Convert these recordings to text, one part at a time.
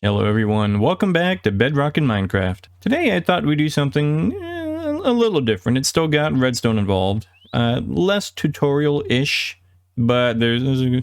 Hello everyone, welcome back to Bedrockin Minecraft. Today I thought we'd do something a little different. It's still got redstone involved. Less tutorial-ish, but there's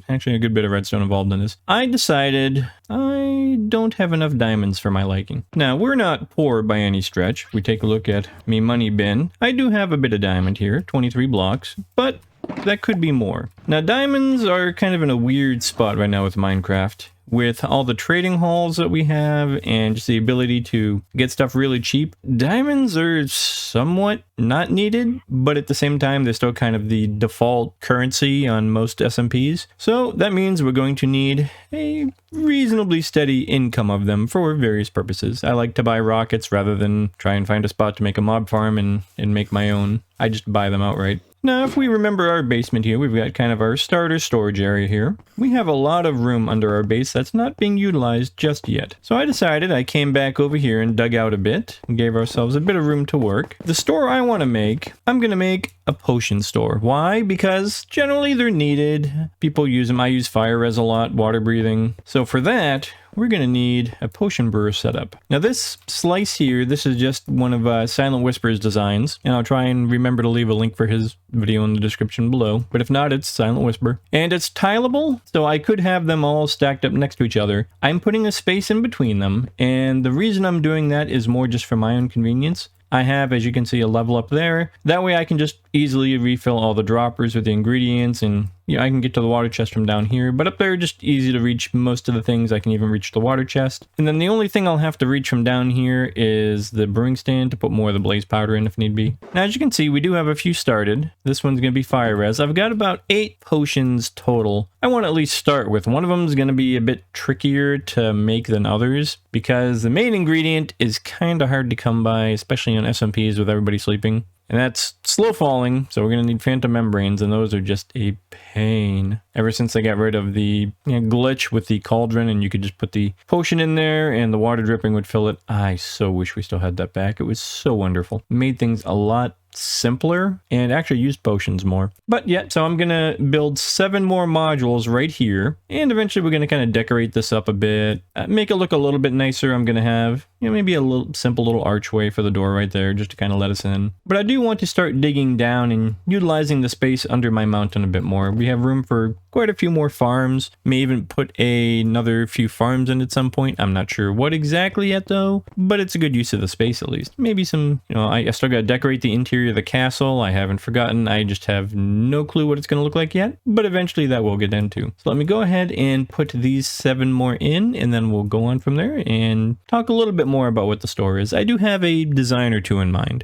actually a good bit of redstone involved in this. I decided I don't have enough diamonds for my liking. Now, we're not poor by any stretch. If we take a look at me money bin, I do have a bit of diamond here, 23 blocks, but that could be more. Now, diamonds are kind of in a weird spot right now with Minecraft. With all the trading halls that we have and just the ability to get stuff really cheap, diamonds are somewhat not needed, but at the same time, they're still kind of the default currency on most SMPs. So that means we're going to need a reasonably steady income of them for various purposes. I like to buy rockets rather than try and find a spot to make a mob farm and make my own. I just buy them outright. Now, if we remember our basement here, we've got kind of our starter storage area here. We have a lot of room under our base that's not being utilized just yet. So I decided I came back over here and dug out a bit and gave ourselves a bit of room to work. The store I want to make, I'm going to make a potion store. Why? Because generally they're needed. People use them. I use fire res a lot, water breathing. So for that, we're going to need a potion brewer setup. Now this slice here, this is just one of Silentwisperer's designs, and I'll try and remember to leave a link for his video in the description below, but if not, it's Silentwisperer. And it's tileable, so I could have them all stacked up next to each other. I'm putting a space in between them, and the reason I'm doing that is more just for my own convenience. I have, as you can see, a level up there. That way I can just easily refill all the droppers with the ingredients, and I can get to the water chest from down here. But up there, just easy to reach most of the things. I can even reach the water chest. And then the only thing I'll have to reach from down here is the brewing stand to put more of the blaze powder in if need be. Now, as you can see, we do have a few started. This one's going to be fire res. I've got about 8 potions total. I want to at least start with. One of them is going to be a bit trickier to make than others because the main ingredient is kind of hard to come by, especially on SMPs with everybody sleeping. And that's slow falling, so we're going to need phantom membranes, and those are just a pain. Ever since I got rid of the glitch with the cauldron, and you could just put the potion in there, and the water dripping would fill it. I so wish we still had that back. It was so wonderful. It made things a lot simpler and actually used potions more. But yeah, so I'm gonna build 7 more modules right here, and eventually we're gonna kind of decorate this up a bit, make it look a little bit nicer. I'm gonna have maybe a little simple little archway for the door right there just to kind of let us in. But I do want to start digging down and utilizing the space under my mountain a bit more. We have room for quite a few more farms. May even put another few farms in at some point. I'm not sure what exactly yet though, but it's a good use of the space at least. Maybe some, I still got to decorate the interior of the castle. I haven't forgotten. I just have no clue what it's going to look like yet, but eventually that will get into. So let me go ahead and put these 7 more in, and then we'll go on from there and talk a little bit more about what the store is. I do have a design or two in mind.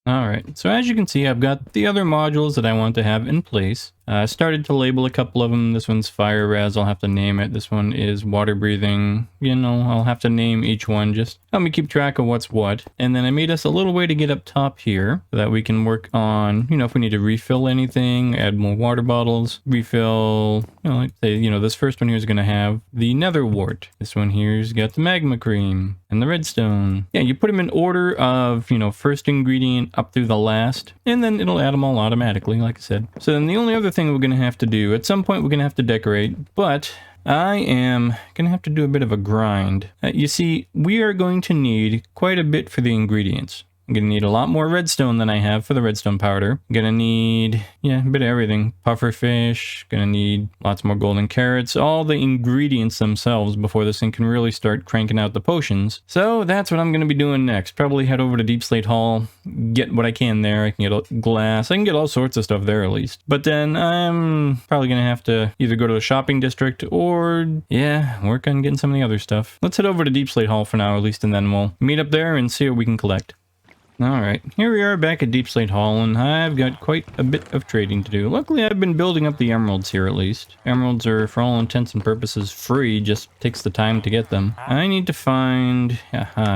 Alright, so as you can see, I've got the other modules that I want to have in place. I started to label a couple of them. This one's fire res, I'll have to name it. This one is water breathing. I'll have to name each one, just help me keep track of what's what. And then I made us a little way to get up top here so that we can work on, if we need to refill anything, add more water bottles, refill, like say, this first one here is going to have the nether wart. This one here's got the magma cream and the redstone. Yeah, you put them in order of, first ingredient up through the last, and then it'll add them all automatically, like I said. So then the only other thing we're going to have to do, at some point we're going to have to decorate, but I am going to have to do a bit of a grind. You see, we are going to need quite a bit for the ingredients. I'm going to need a lot more redstone than I have for the redstone powder. I'm going to need, a bit of everything. Puffer fish, going to need lots more golden carrots, all the ingredients themselves before this thing can really start cranking out the potions. So that's what I'm going to be doing next. Probably head over to Deep Slate Hall, get what I can there. I can get glass. I can get all sorts of stuff there at least. But then I'm probably going to have to either go to the shopping district or, work on getting some of the other stuff. Let's head over to Deep Slate Hall for now at least, and then we'll meet up there and see what we can collect. Alright, here we are back at Deep Slate Hall, and I've got quite a bit of trading to do. Luckily, I've been building up the emeralds here at least. Emeralds are, for all intents and purposes, free, just takes the time to get them. I need to find,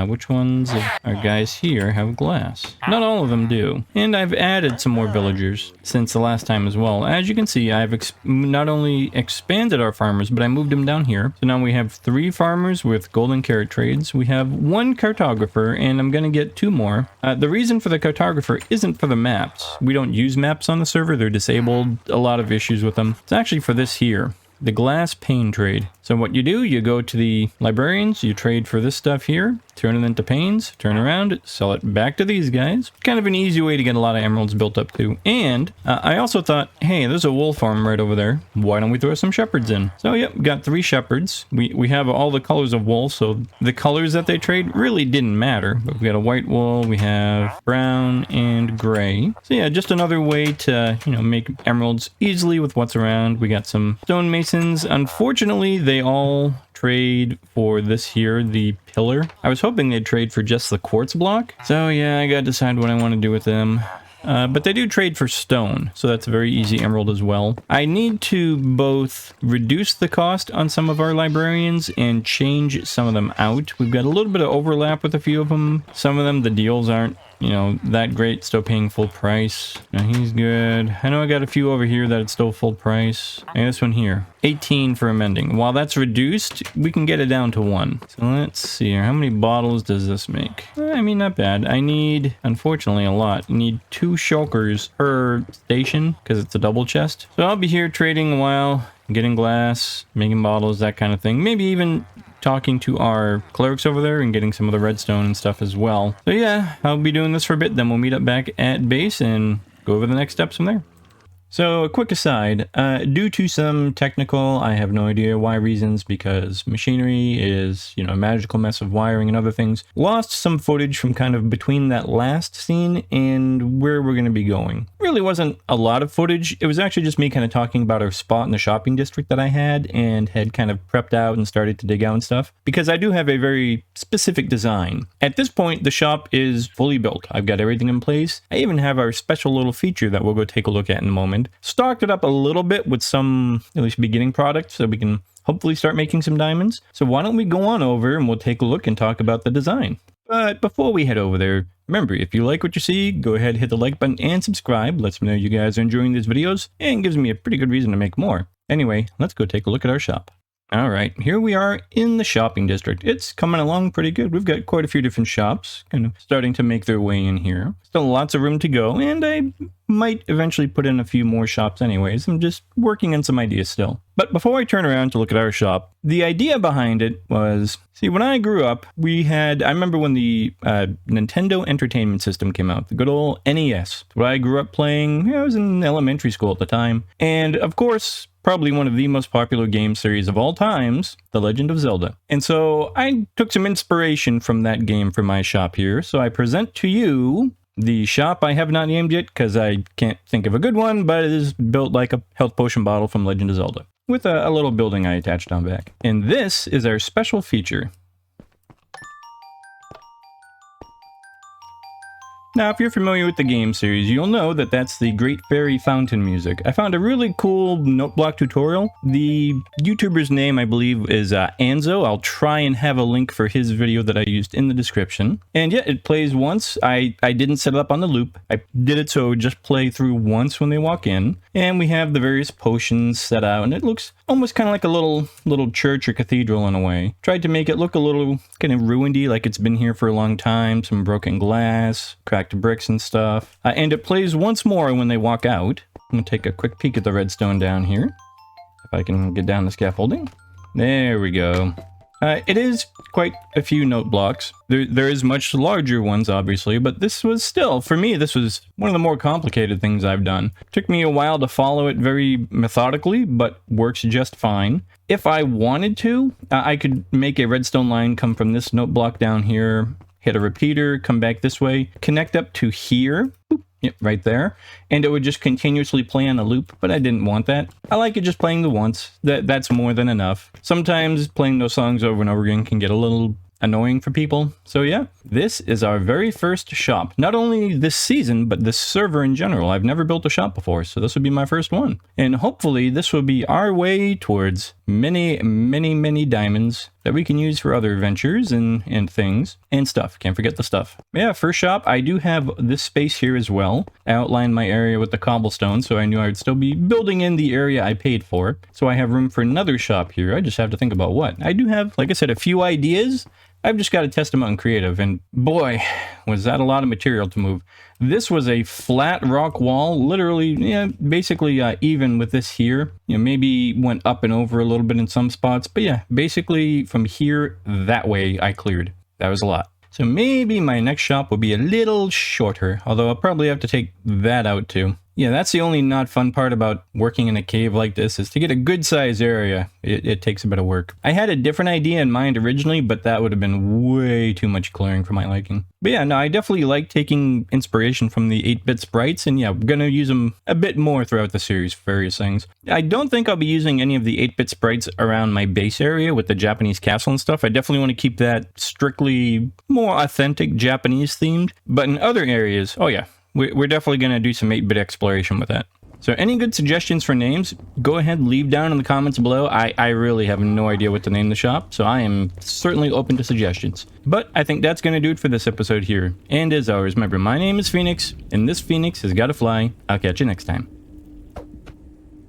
which ones of our guys here have glass. Not all of them do. And I've added some more villagers since the last time as well. As you can see, I've not only expanded our farmers, but I moved them down here. So now we have 3 farmers with golden carrot trades. We have 1 cartographer, and I'm going to get 2 more. The reason for the cartographer isn't for the maps. We don't use maps on the server. They're disabled. A lot of issues with them. It's actually for this here. The glass pane trade. So what you do, you go to the librarians, you trade for this stuff here, turn it into panes, turn around, sell it back to these guys. Kind of an easy way to get a lot of emeralds built up too. And I also thought, hey, there's a wool farm right over there. Why don't we throw some shepherds in? So yep, got 3 shepherds. We have all the colors of wool, so the colors that they trade really didn't matter. But we got a white wool, we have brown and gray. So yeah, just another way to, you know, make emeralds easily with what's around. We got some stonemasons. Unfortunately, they all trade for this here, the pillar. I was hoping they'd trade for just the quartz block. So yeah, I gotta decide what I want to do with them. But they do trade for stone, so that's a very easy emerald as well. I need to both reduce the cost on some of our librarians and change some of them out. We've got a little bit of overlap with a few of them. Some of them, the deals aren't, you know, that great, still paying full price. Now he's good. I know I got a few over here that it's still full price. And this one here, 18 for a mending. While that's reduced, we can get it down to 1. So let's see here. How many bottles does this make? I mean, not bad. I need, unfortunately, a lot. I need 2 shulkers per station because it's a double chest. So I'll be here trading a while, getting glass, making bottles, that kind of thing. Maybe even talking to our clerics over there and getting some of the redstone and stuff as well. So yeah, I'll be doing this for a bit, then we'll meet up back at base and go over the next steps from there. So a quick aside, due to some technical, I have no idea why reasons, because machinery is, you know, a magical mess of wiring and other things, lost some footage from kind of between that last scene and where we're going to be going. Really wasn't a lot of footage. It was actually just me kind of talking about our spot in the shopping district that I had kind of prepped out and started to dig out and stuff, because I do have a very specific design. At this point, the shop is fully built. I've got everything in place. I even have our special little feature that we'll go take a look at in a moment. Stocked it up a little bit with some, at least beginning products, so we can hopefully start making some diamonds. So why don't we go on over and we'll take a look and talk about the design. But before we head over there, remember, if you like what you see, go ahead, hit the like button and subscribe. Lets me know you guys are enjoying these videos and gives me a pretty good reason to make more. Anyway, let's go take a look at our shop. All right, here we are in the shopping district. It's coming along pretty good. We've got quite a few different shops kind of starting to make their way in here. Still lots of room to go, and I might eventually put in a few more shops anyways. I'm just working on some ideas still. But before I turn around to look at our shop, the idea behind it was, see, when I grew up, I remember when the Nintendo Entertainment System came out, the good old NES. What I grew up playing, I was in elementary school at the time. And of course, probably one of the most popular game series of all times, The Legend of Zelda. And so I took some inspiration from that game for my shop here. So I present to you the shop I have not named yet because I can't think of a good one, but it is built like a health potion bottle from Legend of Zelda with a little building I attached on back. And this is our special feature. Now, if you're familiar with the game series, you'll know that that's the Great Fairy Fountain music. I found a really cool note block tutorial. The YouTuber's name, I believe, is Anzo. I'll try and have a link for his video that I used in the description. And yeah, it plays once. I didn't set it up on the loop. I did it so it would just play through once when they walk in. And we have the various potions set out, and it looks almost kind of like a little church or cathedral in a way. Tried to make it look a little kind of ruinedy, like it's been here for a long time. Some broken glass, cracked bricks and stuff. And it plays once more when they walk out. I'm gonna take a quick peek at the redstone down here. If I can get down the scaffolding. There we go. It is quite a few note blocks. There is much larger ones, obviously, but this was still, for me, this was one of the more complicated things I've done. Took me a while to follow it very methodically, but works just fine. If I wanted to, I could make a redstone line come from this note block down here, hit a repeater, come back this way, connect up to here. Boop. Yep, right there. And it would just continuously play on a loop, but I didn't want that. I like it just playing the once. That's more than enough. Sometimes playing those songs over and over again can get a little annoying for people. So yeah, this is our very first shop. Not only this season, but this server in general. I've never built a shop before, so this would be my first one. And hopefully this will be our way towards many, many, many diamonds that we can use for other ventures and things and stuff. Can't forget the stuff. Yeah, first shop, I do have this space here as well. I outlined my area with the cobblestone, so I knew I would still be building in the area I paid for. So I have room for another shop here. I just have to think about what. I do have, like I said, a few ideas. I've just got to test them out in creative, and boy, was that a lot of material to move. This was a flat rock wall, literally, yeah, basically even with this here. You know, maybe went up and over a little bit in some spots, but yeah, basically from here that way I cleared. That was a lot. So maybe my next shop will be a little shorter, although I'll probably have to take that out too. Yeah, that's the only not fun part about working in a cave like this, is to get a good size area. It takes a bit of work. I had a different idea in mind originally, but that would have been way too much clearing for my liking. But yeah, no, I definitely like taking inspiration from the 8-bit sprites, and yeah, I'm gonna use them a bit more throughout the series for various things. I don't think I'll be using any of the 8-bit sprites around my base area with the Japanese castle and stuff. I definitely want to keep that strictly more authentic Japanese themed, but in other areas, oh yeah, we're definitely going to do some 8-bit exploration with that. So any good suggestions for names, go ahead and leave down in the comments below. I really have no idea what to name the shop, so I am certainly open to suggestions. But I think that's going to do it for this episode here. And as always, remember, my name is Phoenix, and this Phoenix has got to fly. I'll catch you next time.